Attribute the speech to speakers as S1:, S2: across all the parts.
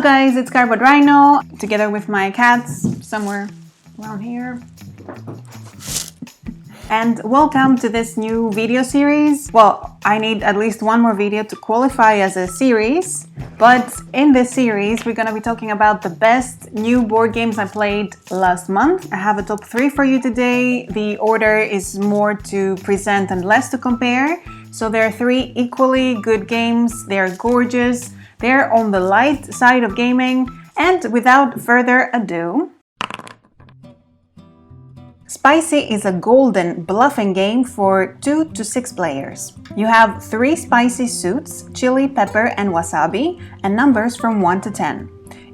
S1: Hello guys, it's Rhino, together with my cats somewhere around here. And welcome to this new video series. Well, I need at least one more video to qualify as a series. But in this series, we're gonna be talking about the best new board games I played last month. I have a top 3 for you today. The order is more to present and less to compare. So there are 3 equally good games. They're gorgeous. They're on the light side of gaming. And without further ado, Spicy is a golden bluffing game for 2 to 6 players. You have 3 spicy suits, chili, pepper, and wasabi, and numbers from 1 to 10.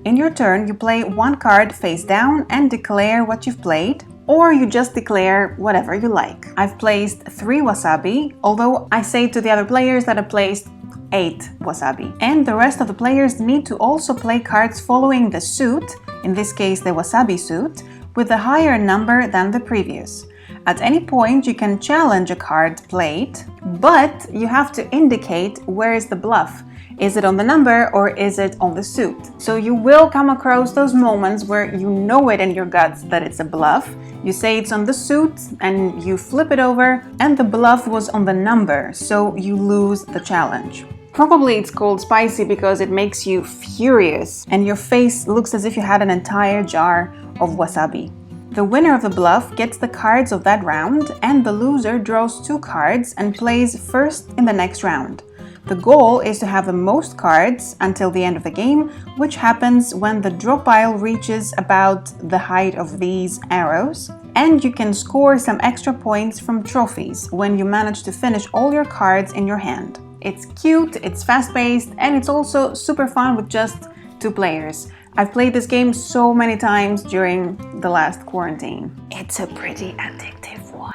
S1: In your turn, you play 1 card face down and declare what you've played, or you just declare whatever you like. I've placed 3 wasabi, although I say to the other players that I placed 8 wasabi. And the rest of the players need to also play cards following the suit, in this case the wasabi suit, with a higher number than the previous. At any point you can challenge a card played, but you have to indicate where is the bluff. Is it on the number or is it on the suit? So you will come across those moments where you know it in your guts that it's a bluff. You say it's on the suit and you flip it over and the bluff was on the number, so you lose the challenge. Probably it's called spicy because it makes you furious and your face looks as if you had an entire jar of wasabi. The winner of the bluff gets the cards of that round and the loser draws 2 cards and plays first in the next round. The goal is to have the most cards until the end of the game, which happens when the draw pile reaches about the height of these arrows. And you can score some extra points from trophies when you manage to finish all your cards in your hand. It's cute, it's fast-paced, and it's also super fun with just 2 players. I've played this game so many times during the last quarantine. It's a pretty addictive one.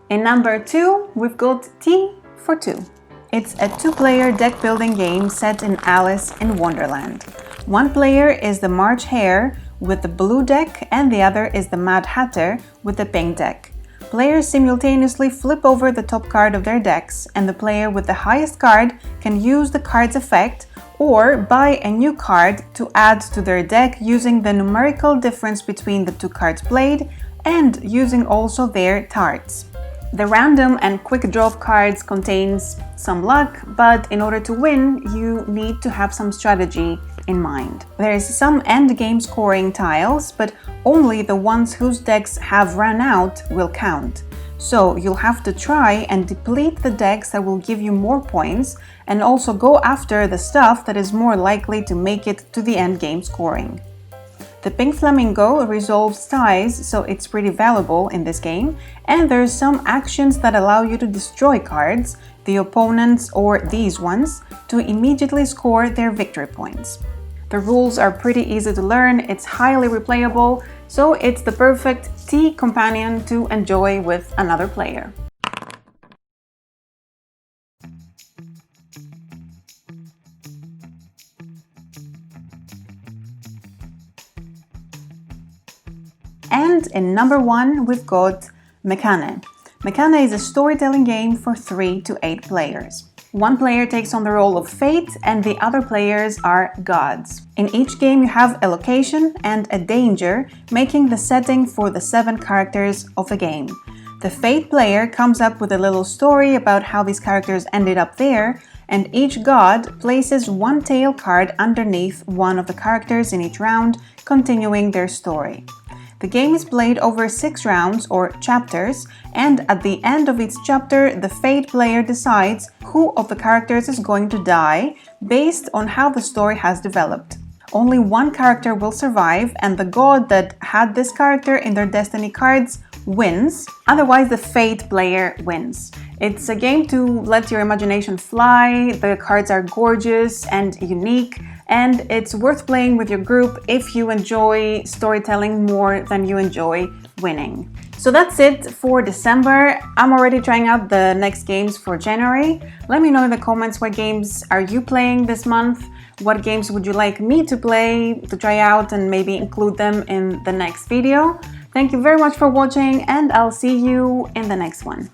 S1: In number 2, we've got Tea for 2. It's a 2-player deck-building game set in Alice in Wonderland. One player is the March Hare with the blue deck, and the other is the Mad Hatter with the pink deck. Players simultaneously flip over the top card of their decks, and the player with the highest card can use the card's effect or buy a new card to add to their deck using the numerical difference between the 2 cards played and using also their tarts. The random and quick draw cards contains some luck, but in order to win, you need to have some strategy in mind. There is some end game scoring tiles, but only the ones whose decks have run out will count. So you'll have to try and deplete the decks that will give you more points and also go after the stuff that is more likely to make it to the end game scoring. The pink flamingo resolves ties, so it's pretty valuable in this game, and there's some actions that allow you to destroy cards, the opponents or these ones, to immediately score their victory points. The rules are pretty easy to learn, it's highly replayable, so it's the perfect tea companion to enjoy with another player. And in number 1, we've got Mekhane. Mekhane is a storytelling game for 3 to 8 players. One player takes on the role of fate and the other players are gods. In each game you have a location and a danger, making the setting for the 7 characters of the game. The fate player comes up with a little story about how these characters ended up there, and each god places 1 tail card underneath one of the characters in each round, continuing their story. The game is played over 6 rounds or chapters, and at the end of each chapter, the fate player decides who of the characters is going to die based on how the story has developed. Only 1 character will survive, and the god that had this character in their destiny cards wins, otherwise the fate player wins. It's a game to let your imagination fly, the cards are gorgeous and unique, and it's worth playing with your group if you enjoy storytelling more than you enjoy winning. So that's it for December. I'm already trying out the next games for January. Let me know in the comments what games are you playing this month, what games would you like me to play, to try out and maybe include them in the next video. Thank you very much for watching and I'll see you in the next one.